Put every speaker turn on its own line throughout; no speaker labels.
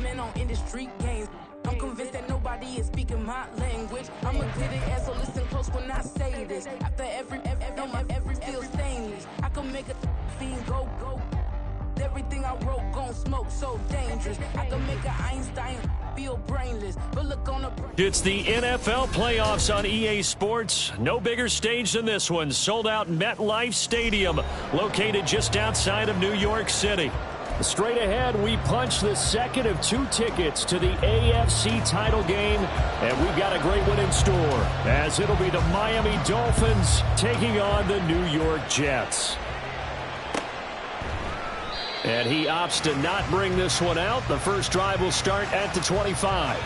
man on industry games. I'm convinced that nobody is speaking my language. I'm a glittered ass, so listen close when I say this. After every feel stainless. I can make a fiend go. Everything I wrote gon' smoke, so dangerous. I can make an Einstein feel brainless. But look on the...
It's the NFL playoffs on EA Sports. No bigger stage than this one. Sold out MetLife Stadium, located just outside of New York City. Straight ahead, we punch the second of 2 tickets to the AFC title game, and we've got a great one in store, as it'll be the Miami Dolphins taking on the New York Jets. And he opts to not bring this one out. The first drive will start at the 25.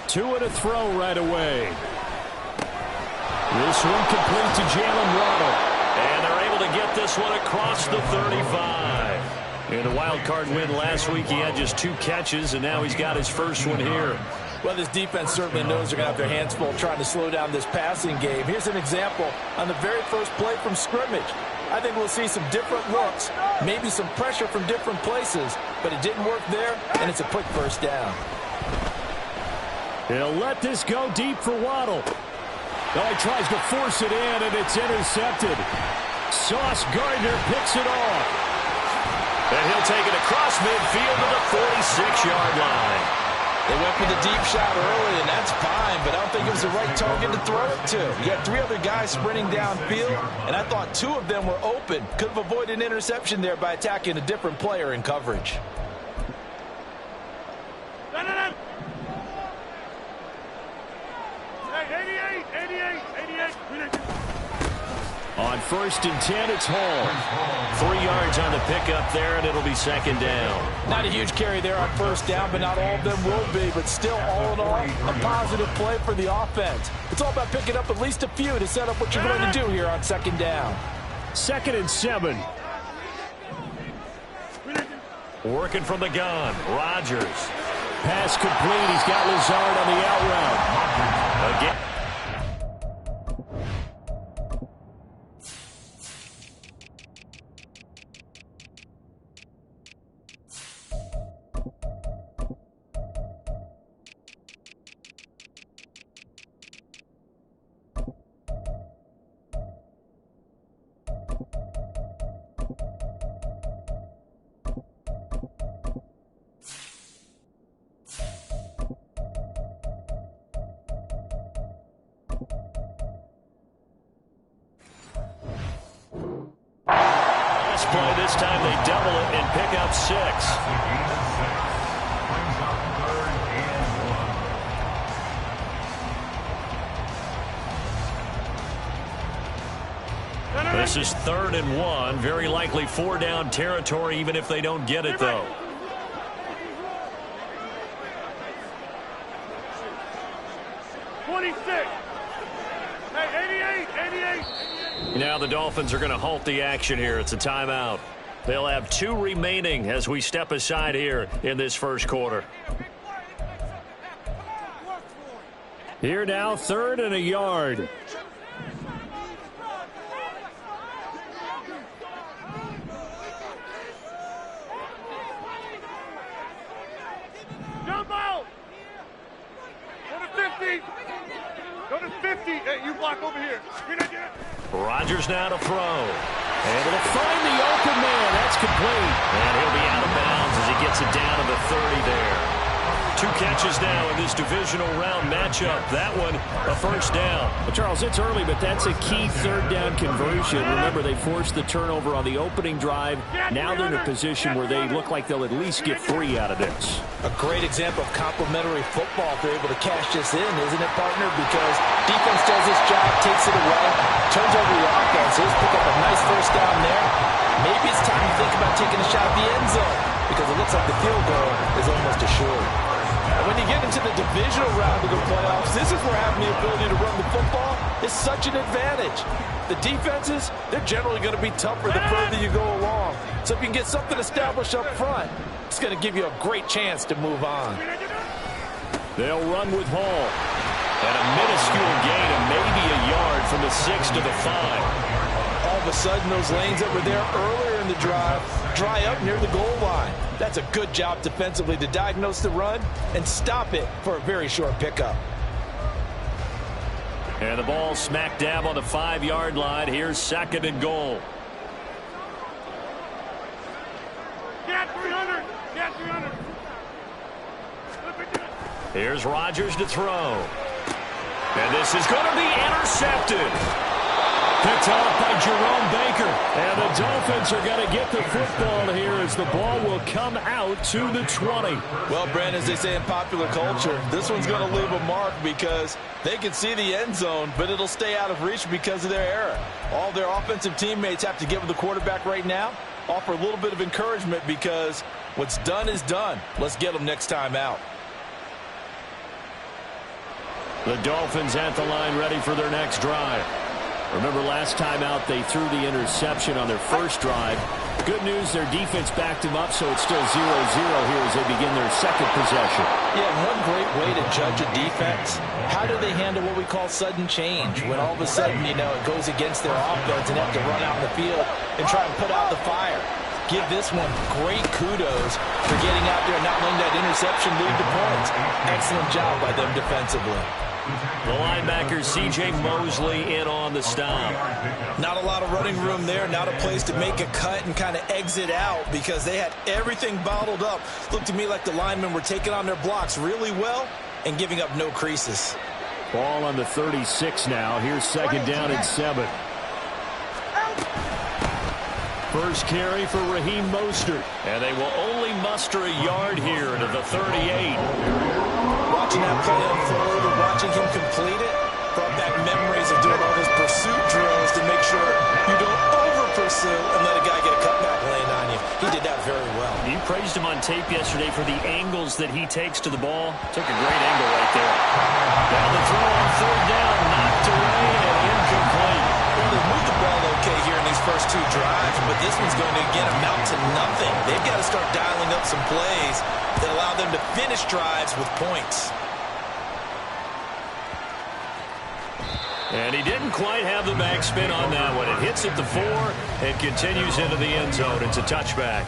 Two and a throw right away. This one complete to Jalen Waddle. And they're able to get this one across the 35. In the wild card win last week, he had just 2 catches, and now he's got his first one here.
Well, this defense certainly knows they're going to have their hands full trying to slow down this passing game. Here's an example on the very first play from scrimmage. I think we'll see some different looks, maybe some pressure from different places, but it didn't work there, and it's a quick first down.
He'll let this go deep for Waddle. Oh, he tries to force it in, and it's intercepted. Sauce Gardner picks it off. And he'll take it across midfield to the 46-yard line.
They went for the deep shot early, and that's fine, but I don't think it was the right target to throw it to. You got 3 other guys sprinting downfield, and I thought 2 of them were open. Could have avoided an interception there by attacking a different player in coverage.
On 1st and 10, it's Hall. 3 yards on the pickup there, and it'll be 2nd down.
Not a huge carry there on 1st down, but not all of them will be. But still, all in all, a positive play for the offense. It's all about picking up at least a few to set up what you're going to do here on 2nd down.
2nd and 7. Working from the gun. Rodgers. Pass complete. He's got Lazard on the out route. Again. Play this time they double it and pick up 6. This is 3rd and 1. Very likely 4-down territory, even if they don't get it, though. Now the Dolphins are going to halt the action here. It's a timeout. They'll have 2 remaining as we step aside here in this first quarter. Here now, 3rd and a yard.
Jump out! Go to 50! Go to 50! Hey, you block over here.
Rodgers now to throw. Able to find the open man. That's complete. And he'll be out of bounds as he gets it down to the 30 there. 2 catches now in this divisional round matchup. That one, a first down.
Well, Charles, it's early, but that's a key 3rd down conversion. Remember, they forced the turnover on the opening drive. Now they're in a position where they look like they'll at least get 3 out of this.
A great example of complementary football if they're able to cash this in, isn't it, partner? Because defense does its job, takes it away, turns over the offense. He's pick up a nice first down there. Maybe it's time to think about taking a shot at the end zone because it looks like the field goal is almost assured. And when you get into the divisional round of the playoffs, this is where having the ability to run the football is such an advantage. The defenses, they're generally going to be tougher the further you go along. So if you can get something established up front, it's going to give you a great chance to move on.
They'll run with Hall. And a minuscule gain of maybe a yard from the 6 to the 5.
All of a sudden, those lanes that were there earlier in the drive dry up near the goal line. That's a good job defensively to diagnose the run and stop it for a very short pickup.
And the ball smack dab on the 5-yard line. Here's 2nd and goal.
Get 300. Get 300.
Here's Rodgers to throw. And this is going to be intercepted. Picked off by Jerome Baker. And the Dolphins are going to get the football here as the ball will come out to the 20.
Well, Brandon, as they say in popular culture, this one's going to leave a mark because they can see the end zone, but it'll stay out of reach because of their error. All their offensive teammates have to give the quarterback right now, offer a little bit of encouragement because what's done is done. Let's get them next time out.
The Dolphins at the line ready for their next drive. Remember last time out they threw the interception on their first drive. Good news, their defense backed them up, so it's still 0-0 here as they begin their second possession.
Yeah, one great way to judge a defense, how do they handle what we call sudden change? When all of a sudden, you know, it goes against their offense and they have to run out in the field and try and put out the fire. Give this one great kudos for getting out there and not letting that interception lead to points. Excellent job by them defensively.
The linebacker C.J. Mosley in on the stop.
Not a lot of running room there, not a place to make a cut and kind of exit out because they had everything bottled up. Looked to me like the linemen were taking on their blocks really well and giving up no creases.
Ball on the 36 now. Here's 2nd down and 7. First carry for Raheem Mostert. And they will only muster a yard here to the 38.
Watching that play unfold and watching him complete it brought back memories of doing all those pursuit drills to make sure you don't over-pursue and let a guy get a cutback lane on you. He did that very well.
You praised him on tape yesterday for the angles that he takes to the ball. Took a great angle right there. Down the throw on 3rd down, knocked away and incomplete.
Well, they moved the ball okay here in these first 2 drives, but this one's going to, again, amount to nothing. They've got to start dialing up some plays that allow them to finish drives with points.
And he didn't quite have the backspin on that one. It hits at the 4 and continues into the end zone. It's a touchback.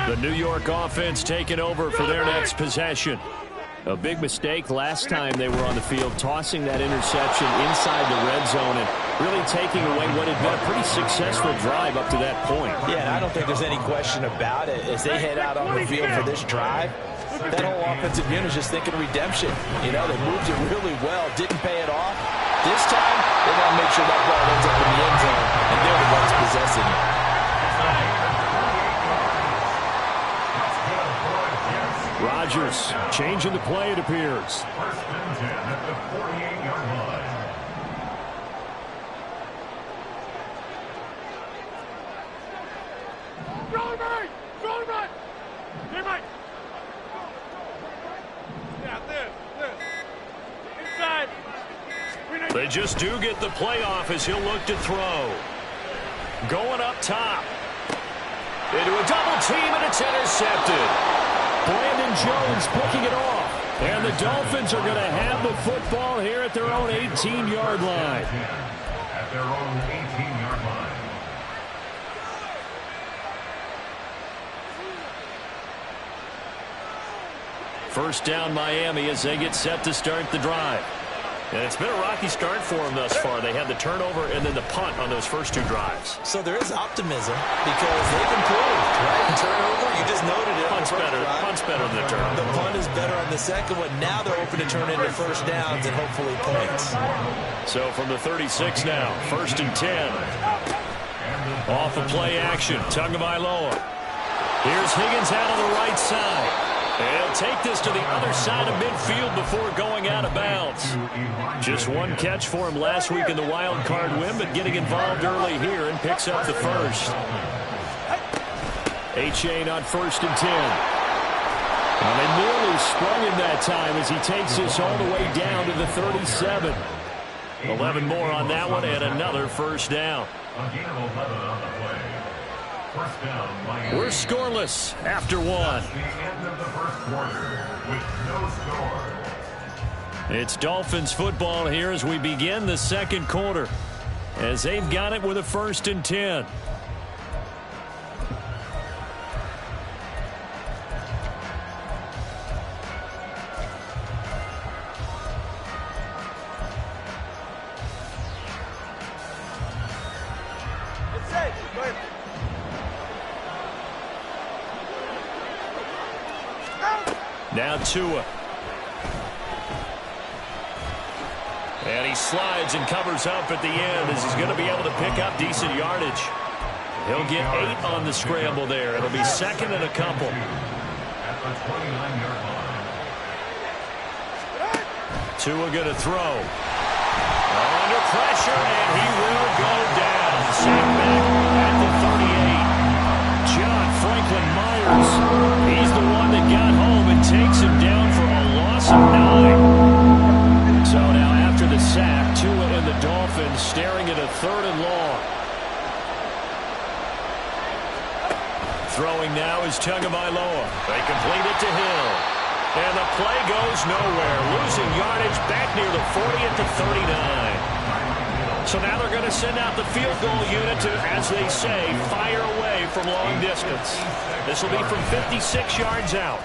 The New York offense taking over for their next possession. A big mistake last time they were on the field, tossing that interception inside the red zone and really taking away what had been a pretty successful drive up to that point.
Yeah, and I don't think there's any question about it. As they head out on the field for this drive, that whole offensive unit is just thinking redemption. You know, they moved it really well, didn't pay it off. This time, they want to make sure that ball ends up in the end zone, and they're the ones possessing it.
Rodgers changing the play, it appears. They just do get the playoff as he'll look to throw. Going up top. Into a double team, and it's intercepted. Brandon Jones picking it off. And the Dolphins are going to have the football here at their own 18-yard line.
At their own 18-yard line.
First down Miami as they get set to start the drive. And it's been a rocky start for them thus far. They had the turnover and then the punt on those first 2 drives.
So there is optimism because they've improved, right? Turnover, you just noted it.
Punt's better than the turnover.
The punt is better on the second one. Now they're open to turn into first downs and hopefully points.
So from the 36 now, 1st and 10. Off of play action, Tagovailoa. Here's Higgins out on the right side.
He'll take this to the other side of midfield before going out of bounds. Just one catch for him last week in the wild card win, but getting involved early here and picks up the first. A-Chain on 1st and 10. And they nearly sprung him that time as he takes this all the way down to the 37. 11 more on that one and another first down. We're scoreless after one. It's Dolphins football here as we begin the second quarter, as they've got it with a 1st and 10. Now Tua. And he slides and covers up at the end as he's going to be able to pick up decent yardage. He'll get 8 on the scramble there. It'll be second and a couple. Tua going to throw. Under pressure, and he will go down. Sacked back at the 38. John Franklin Myers, he's the one that got home and takes him down for a loss of 9. So now after the sack, Tua and the Dolphins staring at a 3rd and long. Throwing now is Tagovailoa. They complete it to Hill. And the play goes nowhere. Losing yardage back near the 40 at the 39. So now they're going to send out the field goal unit to, as they say, fire away from long distance. This will be from 56 yards out.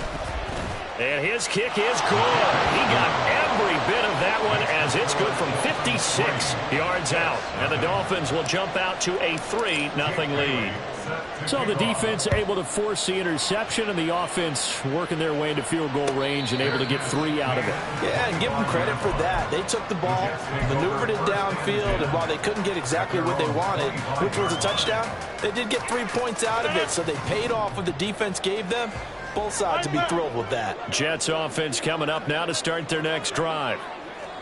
And his kick is good. He got every bit of that one as it's good from 56 yards out. And the Dolphins will jump out to a 3-0 lead. So the defense able to force the interception, and the offense working their way into field goal range and able to get 3 out of it.
Yeah, and give them credit for that. They took the ball, maneuvered it downfield, and while they couldn't get exactly what they wanted, which was a touchdown, they did get 3 points out of it, so they paid off what the defense gave them. Both sides to be thrilled with that.
Jets offense coming up now to start their next drive.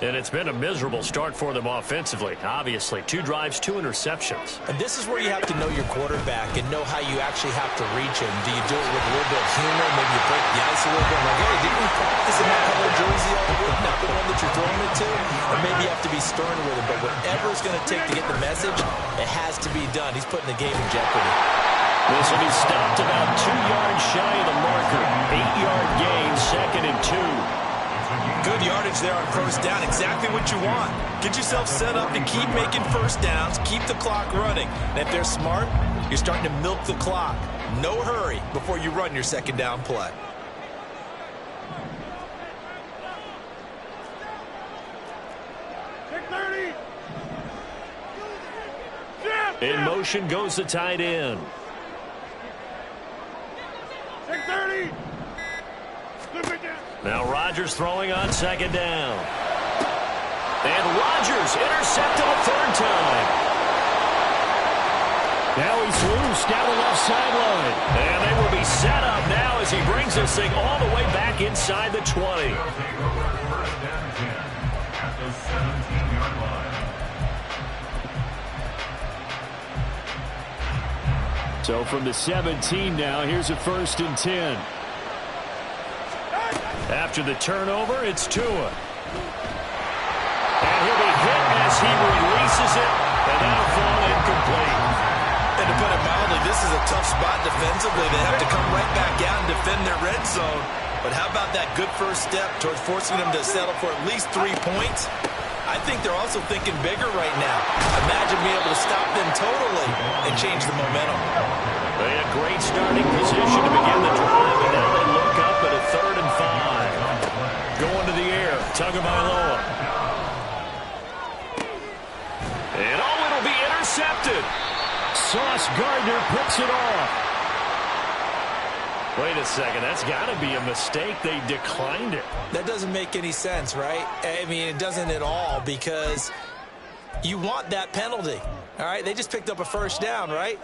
And it's been a miserable start for them offensively. Obviously, 2 drives, 2 interceptions.
And this is where you have to know your quarterback and know how you actually have to reach him. Do you do it with a little bit of humor? Maybe you break the ice a little bit. Like, hey, didn't we practice in that color jersey all week? Not the one that you're throwing it to? Or maybe you have to be stern with him. But whatever it's going to take to get the message, it has to be done. He's putting the game in jeopardy.
This will be stopped about 2 yards shy of the marker. 8-yard gain, 2nd and 2.
Good yardage there on first down. Exactly what you want. Get yourself set up to keep making first downs. Keep the clock running. And if they're smart, you're starting to milk the clock. No hurry before you run your second down play.
In motion goes the tight end.
630.
Now Rodgers throwing on 2nd down. And Rodgers intercepted a 3rd time. Now he's loose down the left sideline. And they will be set up now as he brings this thing all the way back inside the 20. So from the 17 now, here's a 1st and 10. After the turnover, it's Tua. And he'll be hit as he releases it, and that'll fall incomplete.
And to put it mildly, this is a tough spot defensively. They have to come right back out and defend their red zone. But how about that good first step towards forcing them to settle for at least 3 points? I think they're also thinking bigger right now. Imagine being able to stop them totally and change the momentum.
They had great starting position to begin the drive, and now they look up at a 3rd and 5. Going to the air, Tagovailoa. And it'll be intercepted. Sauce Gardner picks it off. Wait a second, that's got to be a mistake. They declined it.
That doesn't make any sense, right? I mean, it doesn't at all, because you want that penalty. All right, they just picked up a first down, right?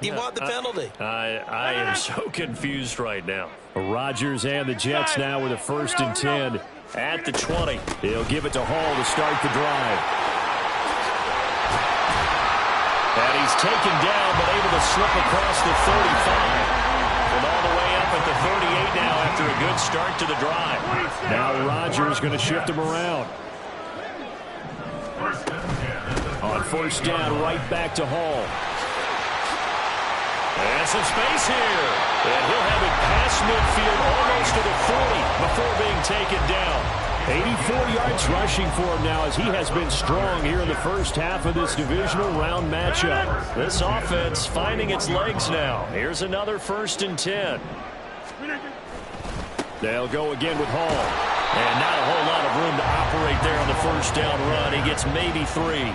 He wanted the penalty.
I am so confused right now. Rodgers and the Jets now with a 1st and 10 at the 20. He'll give it to Hall to start the drive. And he's taken down, but able to slip across the 35. And all the way up at the 38 now after a good start to the drive. Now Rodgers going to shift him around. On 1st down, right back to Hall. And some space here. And he'll have it past midfield almost to the 40 before being taken down. 84 yards rushing for him now as he has been strong here in the first half of this divisional round matchup. This offense finding its legs now. Here's another 1st and 10. They'll go again with Hall. And not a whole lot of room to operate there on the 1st down run. He gets maybe 3.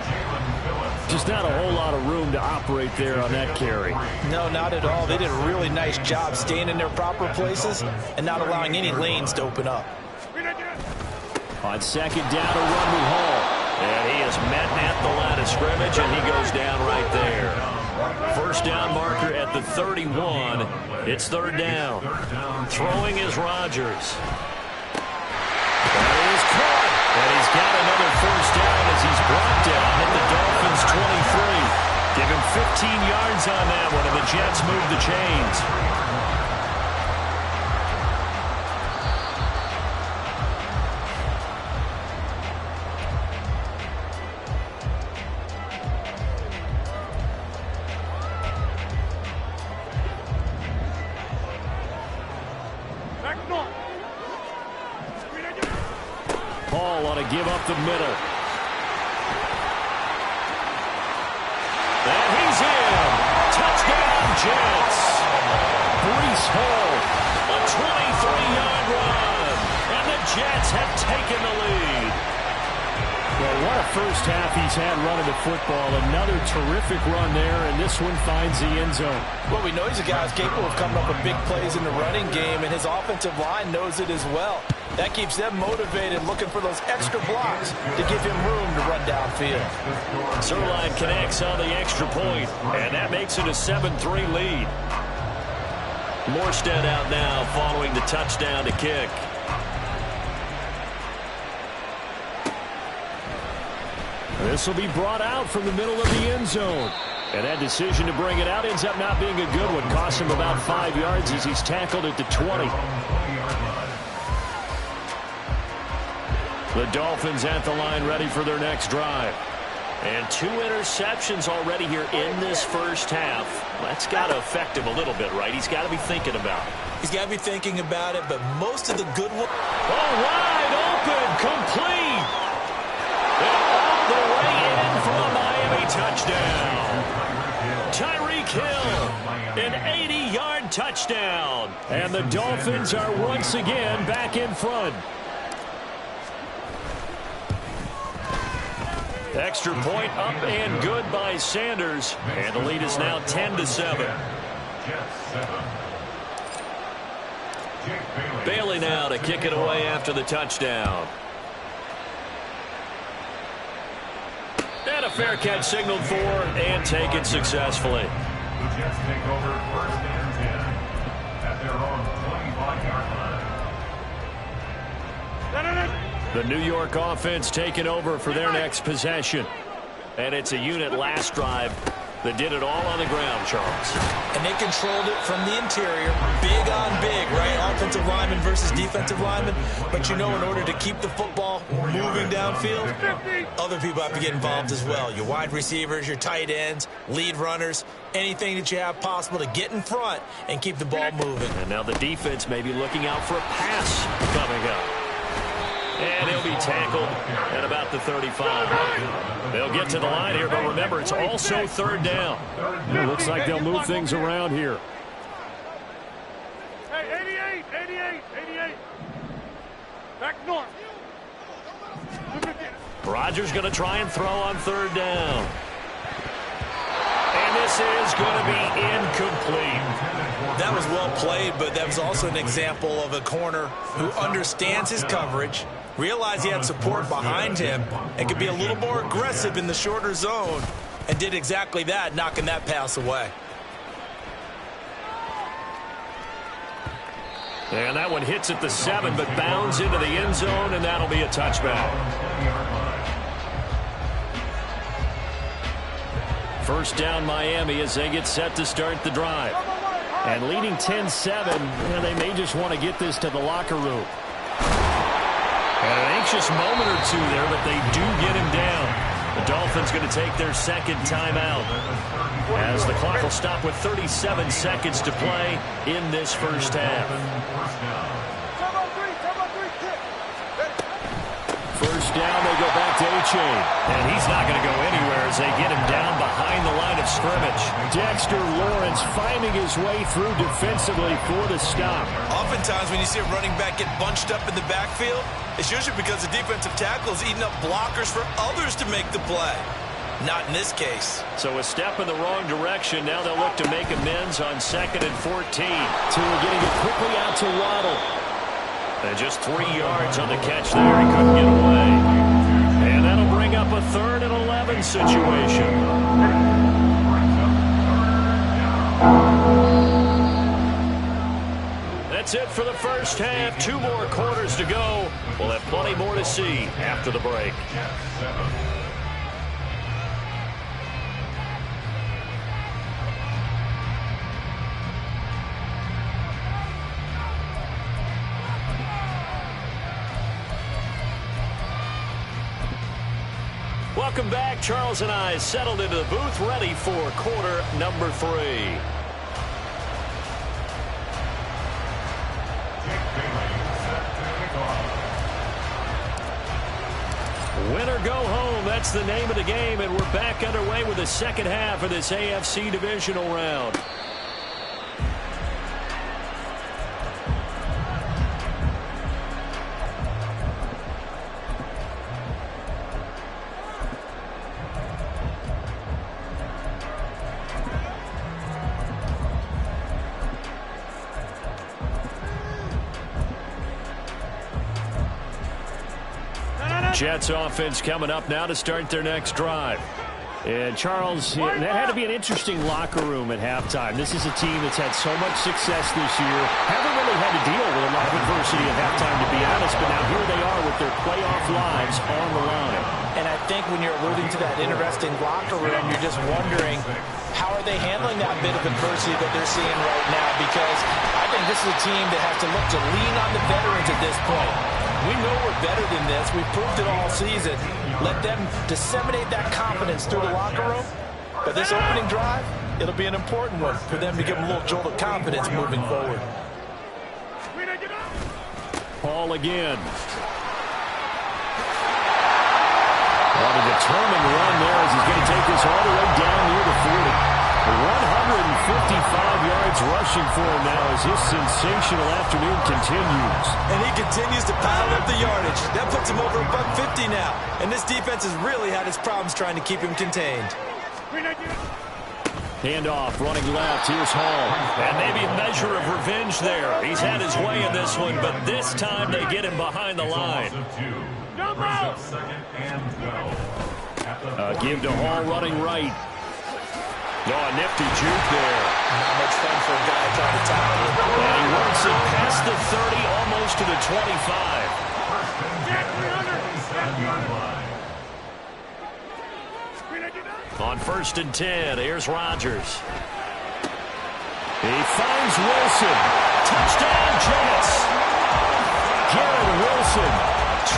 Just not a whole lot of room to operate there on that carry.
No, not at all. They did a really nice job staying in their proper places and not allowing any lanes to open up.
On 2nd down, a run with Hall. And he is met at the line of scrimmage, and he goes down right there. 1st down marker at the 31. It's 3rd down. Throwing is Rodgers. That is caught. And he's got another 1st down as he's brought down at the Dolphins' 23. Give him 15 yards on that one, and the Jets move the chains. Hall on to give up the middle. And he's in. Touchdown, Jets. Breece Hall, a 23-yard run. And the Jets have taken the lead. Well, what a first half he's had running the football. Another terrific run there, and this one finds the end zone.
Well, we know he's a guy who's capable of coming up with big plays in the running game, and his offensive line knows it as well. That keeps them motivated, looking for those extra blocks to give him room to run downfield.
Zerline connects on the extra point, and that makes it a 7-3 lead. Morstead out now following the touchdown to kick. This will be brought out from the middle of the end zone. And that decision to bring it out ends up not being a good one. Costs him about 5 yards as he's tackled at the 20. The Dolphins at the line ready for their next drive. And 2 interceptions already here in this first half. That's got to affect him a little bit, right? He's got to be thinking about it.
He's got to be thinking about it, but most of the good one.
Oh, wide open, complete. And all the way in for a Miami touchdown. Tyreek Hill, an 80-yard touchdown. And the Dolphins are once again back in front. Extra point up and good by Sanders. And the lead is now 10-7. Bailey now to kick it away after the touchdown. And a fair catch signaled for and taken successfully.
The Jets take over 1st and 10 at their own 25-yard line.
The New York offense taking over for their next possession. And it's a unit last drive that did it all on the ground, Charles.
And they controlled it from the interior. Big on big, right? Offensive lineman versus defensive lineman. But you know, in order to keep the football moving downfield, other people have to get involved as well. Your wide receivers, your tight ends, lead runners, anything that you have possible to get in front and keep the ball moving.
And now the defense may be looking out for a pass coming up. And he'll be tackled at about the 35. They'll get to the line here, but remember, it's also 3rd down. It looks like they'll move things around here.
Hey, 88. Back north.
Rodgers going to try and throw on 3rd down. And this is going to be incomplete.
That was well played, but that was also an example of a corner who understands his coverage, realized he had support behind him, and could be a little more aggressive in the shorter zone, and did exactly that, knocking that pass away.
And that one hits at the 7, but bounds into the end zone, and that'll be a touchback. First down Miami as they get set to start the drive. And leading 10-7, they may just want to get this to the locker room. And an anxious moment or two there, but they do get him down. The Dolphins going to take their second timeout as the clock will stop with 37 seconds to play in this first half. First down, they go back to A-Chain. And he's not going to go anywhere as they get him down behind the line of scrimmage. Dexter Lawrence finding his way through defensively for the stop.
Oftentimes when you see a running back get bunched up in the backfield, it's usually because the defensive tackle is eating up blockers for others to make the play. Not in this case.
So a step in the wrong direction. Now they'll look to make amends on 2nd and 14.
Tua getting it quickly out to Waddle.
And just 3 yards on the catch there. He couldn't get away. And that'll bring up a 3rd and 11 situation. That's it for the first half. 2 more quarters to go. We'll have plenty more to see after the break. Welcome back. Charles and I settled into the booth, ready for quarter number 3. Win or go home, that's the name of the game, and we're back underway with the second half of this AFC divisional round. Jets offense coming up now to start their next drive. And Charles, that had to be an interesting locker room at halftime. This is a team that's had so much success this year. Haven't really had to deal with a lot of adversity at halftime, to be honest. But now here they are with their playoff lives on the line.
And I think when you're alluding to that interesting locker room, you're just wondering, how are they handling that bit of adversity that they're seeing right now? Because I think this is a team that has to look to lean on the veterans at this point. We know we're better than this. We've proved it all season. Let them disseminate that confidence through the locker room. But this opening drive, it'll be an important one for them to give them a little jolt of confidence moving forward.
Paul again. What a determined run there as he's going to take this all the way down near the 40. 155 yards rushing for him now as his sensational afternoon continues.
And he continues to pile up the yardage. That puts him over $150 now. And this defense has really had its problems trying to keep him contained.
Handoff, running left. Here's Hall. And maybe a measure of revenge there. He's had his way in this one, but this time they get him behind the line. Give to Hall running right. Oh, a nifty juke there.
Not much fun for a guy trying to tackle him.
And he works it past the 30, almost to the 25. On 1st and 10, here's Rodgers. He finds Wilson. Touchdown, Jets. Garrett Wilson,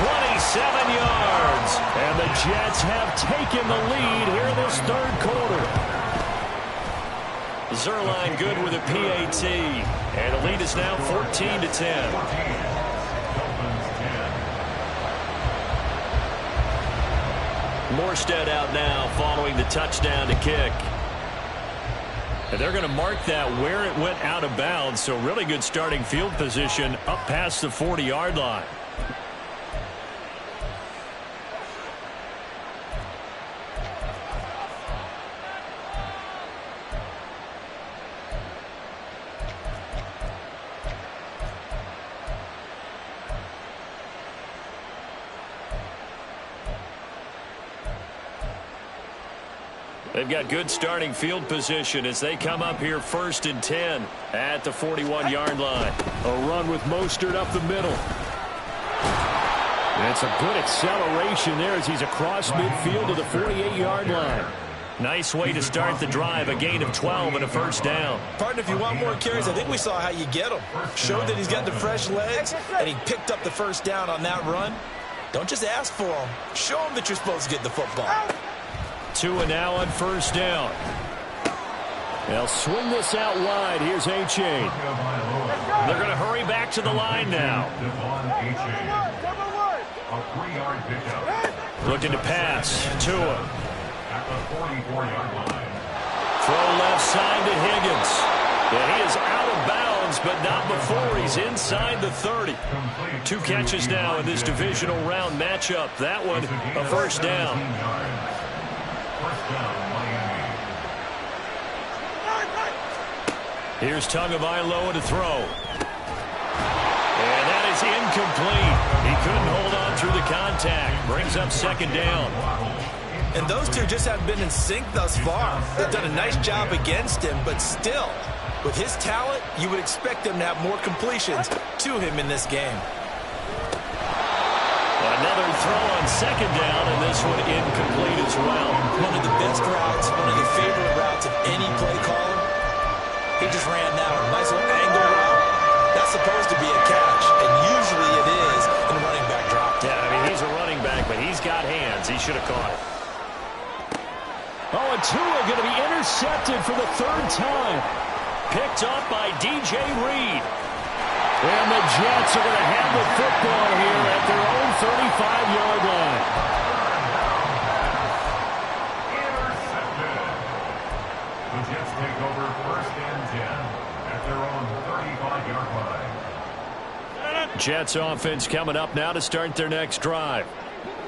27 yards. And the Jets have taken the lead here in this 3rd quarter. Zerline good with a PAT. And the lead is now 14-10. Morstead out now following the touchdown to kick. And they're going to mark that where it went out of bounds. So really good starting field position up past the 40-yard line. They've got good starting field position as they come up here 1st and 10 at the 41-yard line. A run with Mostert up the middle. And it's a good acceleration there as he's across midfield to the 48-yard line. Nice way to start the drive, a gain of 12 and a first down.
Partner, if you want more carries, I think we saw how you get him. Showed that he's got the fresh legs, and he picked up the first down on that run. Don't just ask for him. Show him that you're supposed to get the football.
Tua now on first down. They'll swing this out wide. Here's A-Chain. They're going to hurry back to the line now. Looking to pass. Tua.
At the 44-yard line.
Throw left side to Higgins. And he is out of bounds, but not before he's inside the 30. 2 catches now in this divisional round matchup. That one, a first down.
First down, Miami.
Here's Tagovailoa to throw. And that is incomplete. He couldn't hold on through the contact. Brings up second down.
And those two just haven't been in sync thus far. They've done a nice job against him, but still, with his talent, you would expect them to have more completions to him in this game.
Another throw on second down, and this one incomplete as well.
One of the best routes, one of the favorite routes of any play caller. He just ran now a nice little angle route. That's supposed to be a catch, and usually it is in a running back drop.
Yeah, I mean, he's a running back, but he's got hands. He should have caught it. Oh, and Tua going to be intercepted for the 3rd time. Picked up by DJ Reed. And the Jets are going to have the football here at their own 35-yard line.
Intercepted. The Jets take over 1st and 10 at their own 35-yard line.
Jets offense coming up now to start their next drive.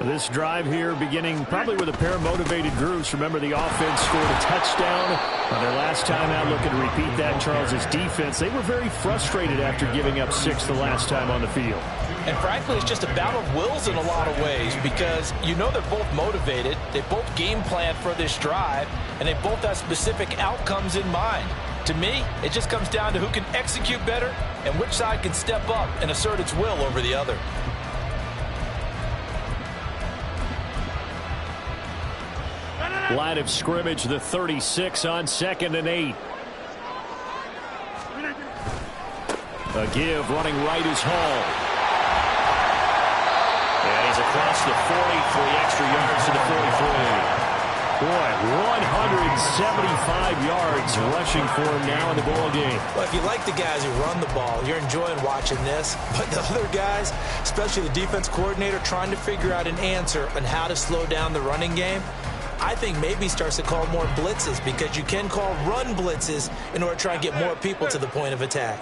This drive here beginning probably with a pair of motivated groups. Remember, the offense scored a touchdown on their last time out. Looking to repeat that. Charles's defense, they were very frustrated after giving up 6 the last time on the field.
And frankly, it's just a battle of wills in a lot of ways because you know they're both motivated. They both game plan for this drive, and they both have specific outcomes in mind. To me, it just comes down to who can execute better and which side can step up and assert its will over the other.
Line of scrimmage, the 36 on 2nd and 8. A give, running right is Hall. And he's across the 40, 3 extra yards to the 43. Boy, 175 yards rushing for him now in the ball game.
Well, if you like the guys who run the ball, you're enjoying watching this. But the other guys, especially the defense coordinator, trying to figure out an answer on how to slow down the running game, I think maybe starts to call more blitzes because you can call run blitzes in order to try and get more people to the point of attack.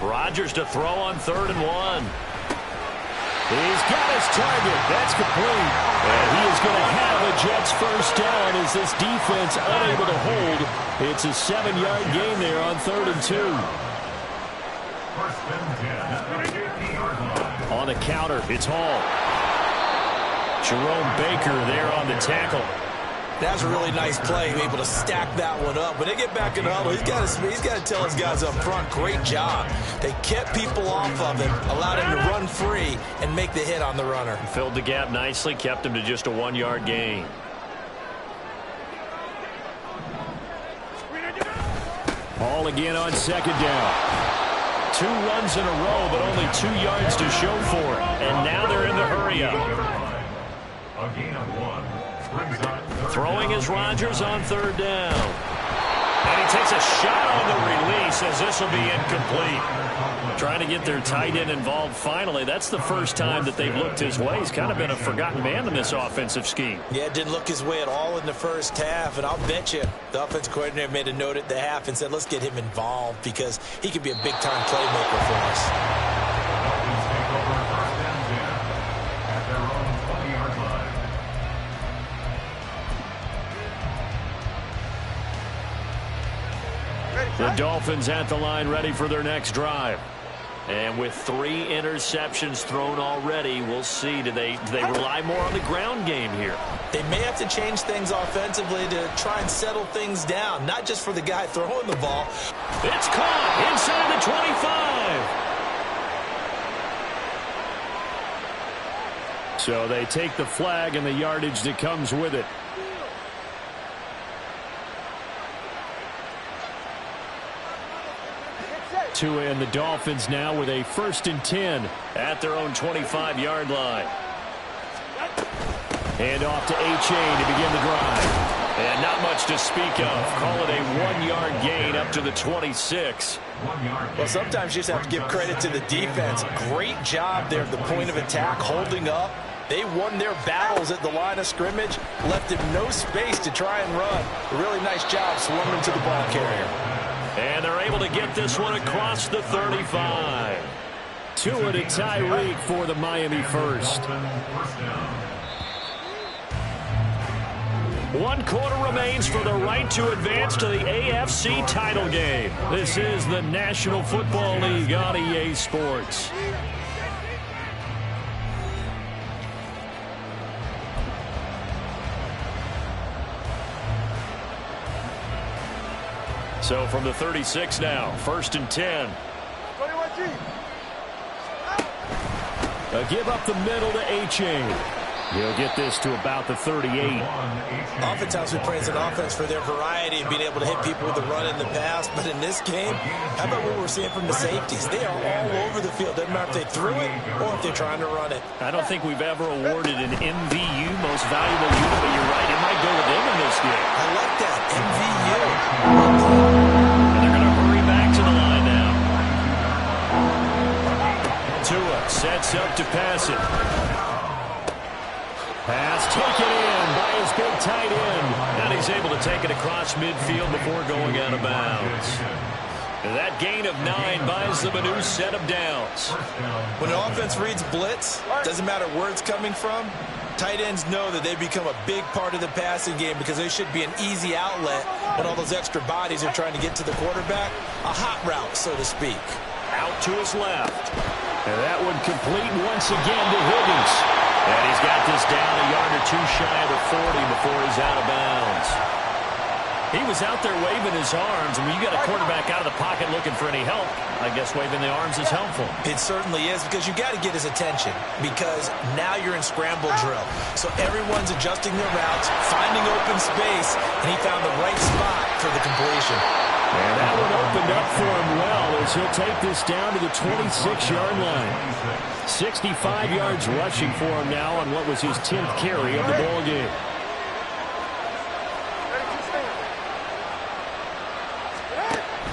Rodgers to throw on 3rd and 1. He's got his target. That's complete. And he is going to have a Jets first down as this defense unable to hold. It's a 7-yard gain there on 3rd and 2.
First and 10 at the 50-yard line.
On the counter, it's Hall. Jerome Baker there on the tackle.
That's a really nice play, able to stack that one up. When they get back in the huddle, he's got to tell his guys up front, great job. They kept people off of him, allowed him to run free, and make the hit on the runner.
Filled the gap nicely, kept him to just a 1-yard gain. Hall again on 2nd down. 2 runs in a row, but only 2 yards to show for it. And now they're in the hurry-up.
A gain of 1.
Throwing is Rodgers on 3rd down. And he takes a shot on the release as this will be incomplete. Trying to get their tight end involved finally. That's the first time that they've looked his way. He's kind of been a forgotten man in this offensive scheme.
Yeah, it didn't look his way at all in the first half. And I'll bet you the offensive coordinator made a note at the half and said, let's get him involved because he could be a big-time playmaker for us.
The Dolphins at the line ready for their next drive. And with 3 interceptions thrown already, we'll see. Do they rely more on the ground game here?
They may have to change things offensively to try and settle things down, not just for the guy throwing the ball.
It's caught inside the 25. So they take the flag and the yardage that comes with it. Tua and the Dolphins now with a 1st and 10 at their own 25-yard line. Hand off to A-Chain to begin the drive. And not much to speak of. Call it a 1-yard gain up to the 26.
Well, sometimes you just have to give credit to the defense. Great job there at the point of attack, holding up. They won their battles at the line of scrimmage, left him no space to try and run. A really nice job swarming to the ball carrier.
And they're able to get this one across the 35. Tua to Tyreek for the Miami first. 1 quarter remains for the right to advance to the AFC title game. This is the National Football League on EA Sports. So from the 36 now, 1st and 10. A give up the middle to A-Chain. He'll get this to about the 38.
Oftentimes we praise an offense for their variety and being able to hit people with the run in the pass. But in this game, how about what we're seeing from the safeties? They are all over the field. Doesn't matter if they threw it or if they're trying to run it.
I don't think we've ever awarded an MVU, most valuable unit, but you're right. It might go with them in this game.
I like that. MVU.
And they're going to hurry back to the line now. Tua sets up to pass it. Pass taken in by his big tight end. And he's able to take it across midfield before going out of bounds. That gain of 9 buys them a new set of downs.
When an offense reads blitz, doesn't matter where it's coming from, tight ends know that they become a big part of the passing game because they should be an easy outlet when all those extra bodies are trying to get to the quarterback. A hot route, so to speak.
Out to his left. And that one complete once again to Higgins. And he's got this down a yard or 2 shy of the 40 before he's out of bounds. He was out there waving his arms. And when you got a quarterback out of the pocket looking for any help, I guess waving the arms is helpful.
It certainly is because you got to get his attention because now you're in scramble drill. So everyone's adjusting their routes, finding open space, and he found the right spot for the completion.
And that one opened up for him well as he'll take this down to the 26-yard line. 65 yards rushing for him now on what was his 10th carry of the ball game.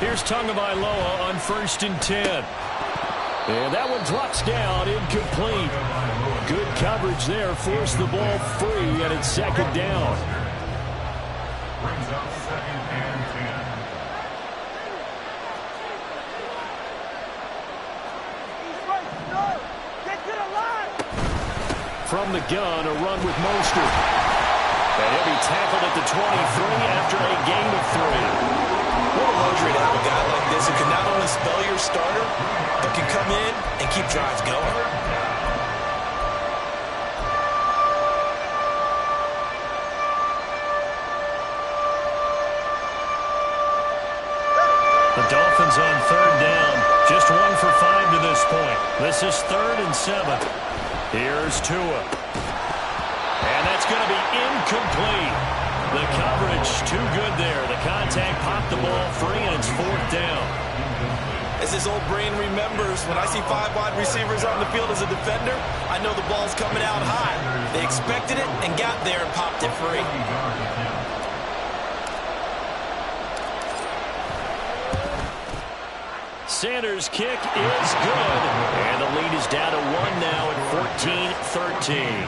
Here's Tagovailoa on 1st and 10. And that one drops down, incomplete. Good coverage there, forced the ball free, and it's 2nd down.
Brings up 2nd and 10.
From the gun, a run with Mostert. And he'll be tackled at the 23 after a gain of 3.
What a luxury to have a guy like this who can not only spell your starter, but can come in and keep drives going.
The Dolphins on 3rd down. Just 1 for 5 to this point. This is 3rd and 7. Here's Tua. And that's going to be incomplete. The coverage too good there. The contact popped the ball free, and it's 4th down.
As his old brain remembers, when I see 5 wide receivers on the field as a defender, I know the ball's coming out high. They expected it and got there and popped it free.
Sanders' kick is good. And the lead is down to 1 now at 14-13.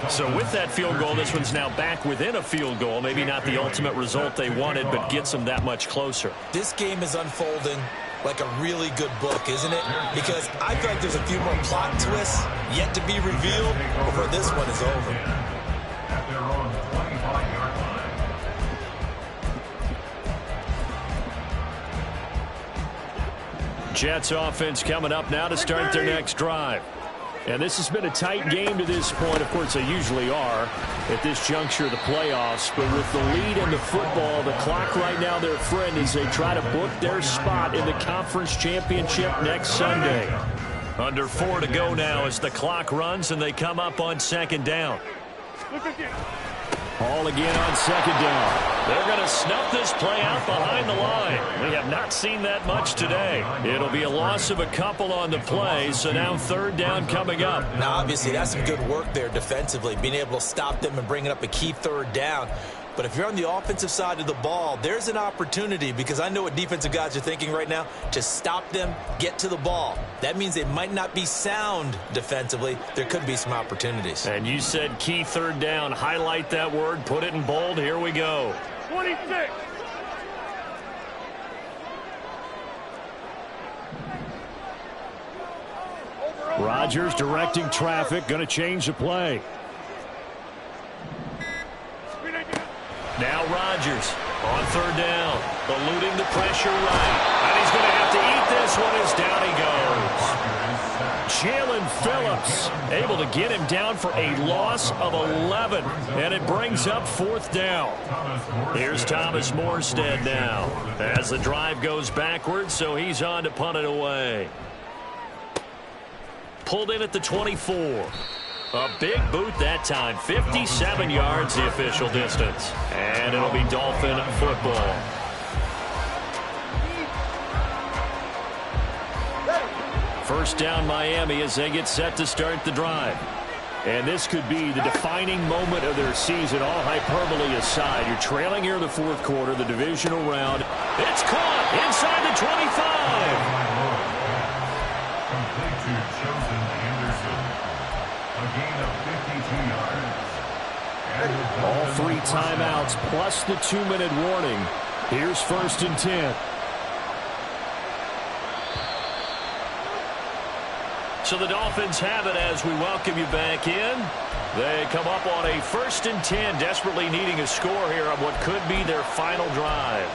So with that field goal, this one's now back within a field goal. Maybe not the ultimate result they wanted, but gets them that much closer.
This game is unfolding like a really good book, isn't it? Because I feel like there's a few more plot twists yet to be revealed before this one is over.
At their own 25-yard line.
Jets offense coming up now to start their next drive. And this has been a tight game to this point. Of course, they usually are at this juncture of the playoffs. But with the lead in the football, the clock right now, their friend, as they try to book their spot in the conference championship next Sunday.
Under 4 to go now as the clock runs and they come up on second down.
Ball again on second down.
They're going to snuff this play out behind the line. We have not seen that much today. It'll be a loss of a couple on the play, so now third down coming up.
Now, obviously, that's some good work there defensively, being able to stop them and bringing up a key third down. But if you're on the offensive side of the ball, there's an opportunity, because I know what defensive guys are thinking right now. Just stop them, get to the ball. That means they might not be sound defensively. There could be some opportunities.
And you said key third down. Highlight that word. Put it in bold. Here we go.
26.
Rodgers directing traffic. Going to change the play.
Now Rodgers on third down, eluding the pressure right. And he's going to have to eat this one as down he goes.
Jalen Phillips able to get him down for a loss of 11. And it brings up fourth down.
Here's Thomas Morstead now as the drive goes backwards, so he's on to punt it away. Pulled in at the 24. A big boot that time. 57 yards the official distance. And it'll be Dolphin football.
First down Miami as they get set to start the drive. And this could be the defining moment of their season, all hyperbole aside. You're trailing here in the fourth quarter, the divisional round.
It's caught inside the 25.
Complete to Chosen Anderson. A gain of 52 yards.
All 3 timeouts plus the 2-minute warning. Here's first and 10.
So the Dolphins have it as we welcome you back in. They come up on a first and 10, desperately needing a score here on what could be their final drive.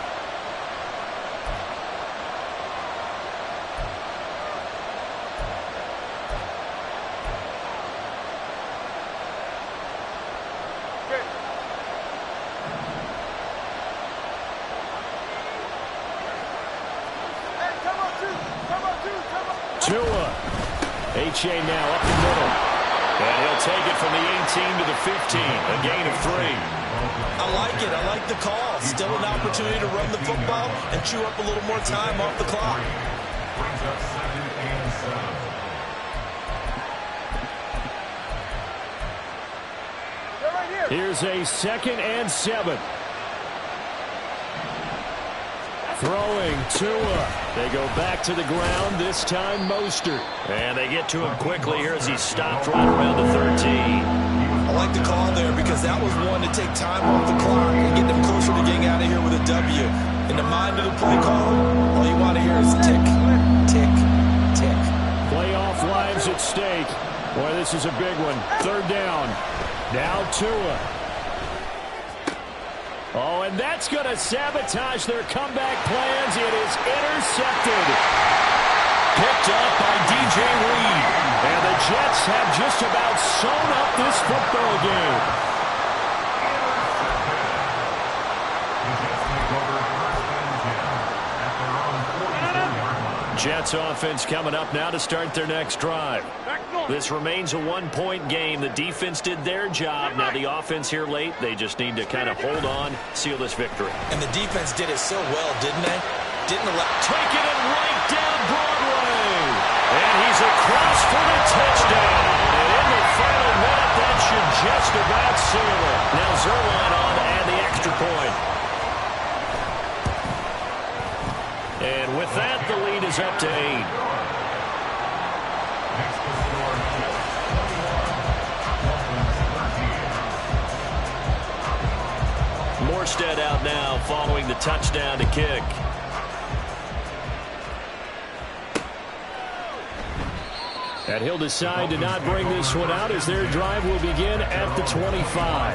H.A. now up the middle.
And he'll take it from the 18 to the 15. A gain of 3.
I like it. I like the call. Still an opportunity to run the football and chew up a little more time off the clock.
Brings up 2nd and 7.
Here's a 2nd and 7. Throwing Tua. They go back to the ground, this time Mostert.
And they get to him quickly here as he's stopped right around the 13.
I like the call there because that was one to take time off the clock and get them closer to getting out of here with a W. In the mind of the play call, all you want to hear is tick, tick, tick.
Playoff lives at stake. Boy, this is a big one. Third down. Now Tua. Oh, and that's going to sabotage their comeback plans. It is intercepted. Picked up by DJ Reed. And the Jets have just about sewn up this football game.
The Jets take over first and 10 at their own 44-yard line.
Jets offense coming up now to start their next drive.
This remains a one-point game. The defense did their job. Now the offense here late, they just need to kind of hold on, seal this victory.
And the defense did it so well, didn't they? Didn't allow.
Taking it right down Broadway. And he's across for the touchdown. And in the final minute, that should just about seal it. Now Zerline on to add the extra point. And with that, the lead is up to 8.
Next to score, Jets 21, Dolphins 13.
Morstead out now following the touchdown to kick.
And he'll decide to not bring this one out as their drive will begin at the 25.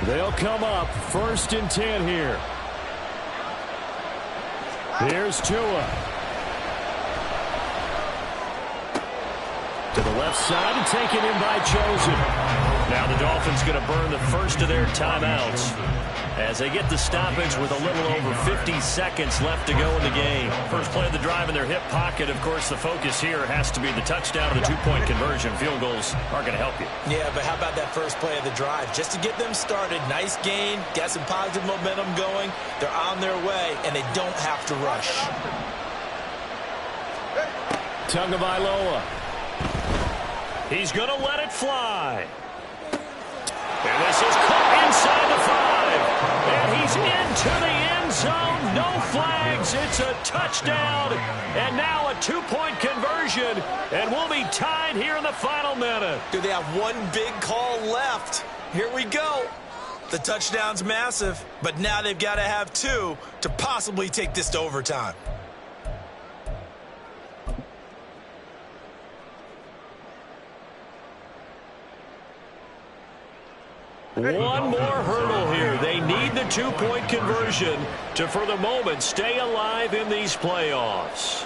They'll come up 1st and 10 here. Here's Tua. To the left side and taken in by Chosen. Now the Dolphins going to burn the first of their timeouts as they get the stoppage with a little over 50 seconds left to go in the game. First play of the drive in their hip pocket. Of course, the focus here has to be the touchdown or the two-point conversion. Field goals aren't going to help you.
Yeah, but how about that first play of the drive? Just to get them started, nice gain, got some positive momentum going. They're on their way, and they don't have to rush.
Tagovailoa. He's going to let it fly. And this is caught inside the 5. And he's into the end zone. No flags. It's a touchdown. And now a two-point conversion. And we'll be tied here in the final minute.
Do they have one big call left? Here we go. The touchdown's massive, but now they've got to have 2 to possibly take this to overtime.
One more hurdle here. They need the two-point conversion to, for the moment, stay alive in these playoffs.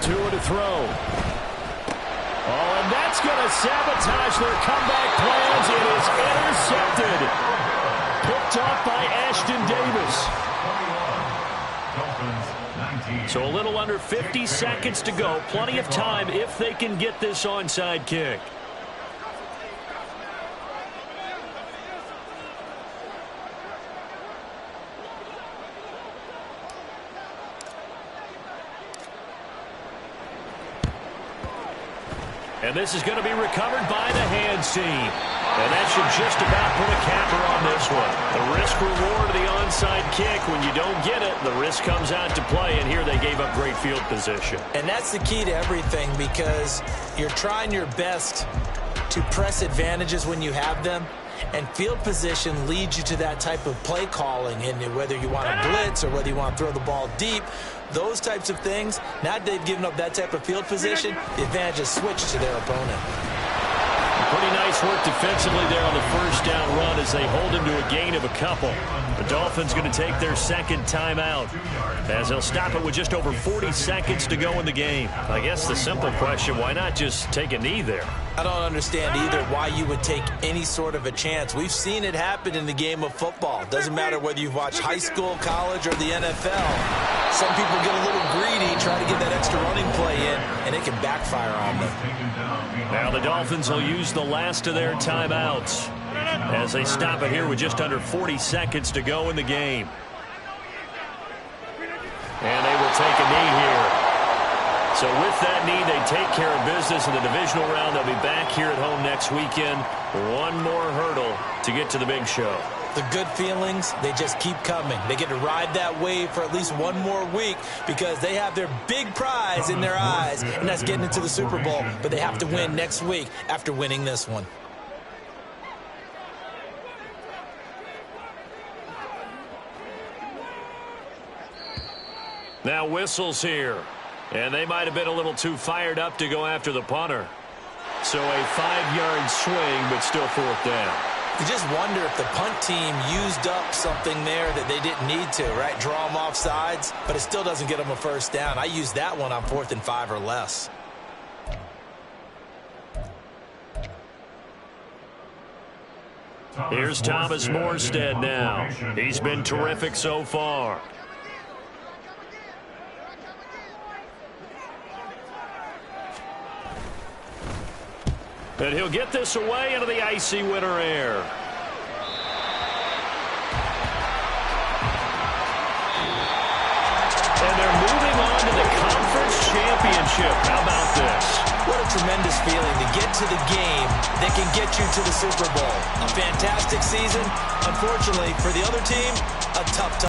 Tua to throw. Oh, and that's going to sabotage their comeback plans. It is intercepted. Picked off by Ashton Davis. So a little under 50 seconds to go. Plenty of time if they can get this onside kick. And this is going to be recovered by the hands team. And that should just about put a capper on this one. The risk-reward of the onside kick. When you don't get it, the risk comes out to play. And here they gave up great field position.
And that's the key to everything, because you're trying your best to press advantages when you have them. And field position leads you to that type of play calling. And whether you want to blitz or whether you want to throw the ball deep, those types of things, now that they've given up that type of field position, the advantage is switched to their opponent.
Pretty nice work defensively there on the first down run as they hold him to a gain of a couple. The Dolphins going to take their second timeout as they'll stop it with just over 40 seconds to go in the game. I guess the simple question, why not just take a knee there?
I don't understand either why you would take any sort of a chance. We've seen it happen in the game of football. Doesn't matter whether you've watched high school, college, or the NFL. Some people get a little greedy, try to get that extra running play in, and it can backfire on them.
Now the Dolphins will use the last of their timeouts as they stop it here with just under 40 seconds to go in the game. And they will take a knee here. So with that knee, they take care of business in the divisional round. They'll be back here at home next weekend. One more hurdle to get to the big show.
The good feelings, they just keep coming. They get to ride that wave for at least one more week because they have their big prize in their eyes, and that's getting into the Super Bowl. But they have to win next week after winning this one.
Now whistles here. And they might have been a little too fired up to go after the punter. So a 5-yard swing, but still fourth down.
You just wonder if the punt team used up something there that they didn't need to, right? Draw them off sides, but it still doesn't get them a first down. I used that one on 4th and 5 or less.
Here's Thomas Morstead now. He's been terrific so far. And he'll get this away into the icy winter air. And they're moving on to the conference championship. How about this?
What a tremendous feeling to get to the game that can get you to the Super Bowl. A fantastic season. Unfortunately, for the other team, a tough